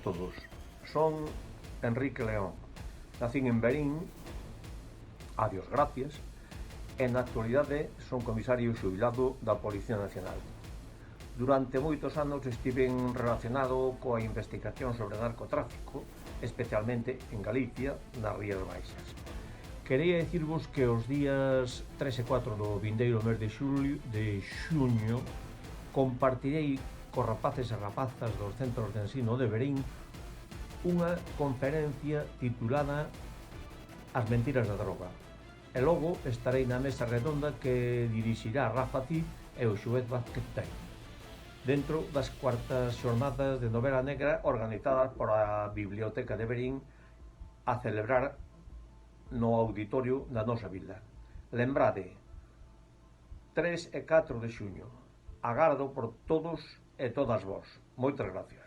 todos. Son Enrique León. Nacín en Verín, a Dios gracias, e na actualidade son comisario xubilado da Policía Nacional. Durante moitos anos estiven relacionado coa investigación sobre narcotráfico, especialmente en Galicia, nas Rías Baixas. Quería dicirvos que os días 3 e 4 do vindeiro mes de xuño compartirei cos rapaces e rapazas dos centros de ensino de Verín unha conferencia titulada As mentiras da droga. E logo estarei na mesa redonda que dirixirá Rafa Cid e o xuez Vázquez Tei, dentro das cuartas xornadas de novela negra organizadas por a Biblioteca de Verín a celebrar no auditorio da nosa vila. Lembrade, 3 e 4 de xuño. Agardo por todos e todas vós. Moitas gracias.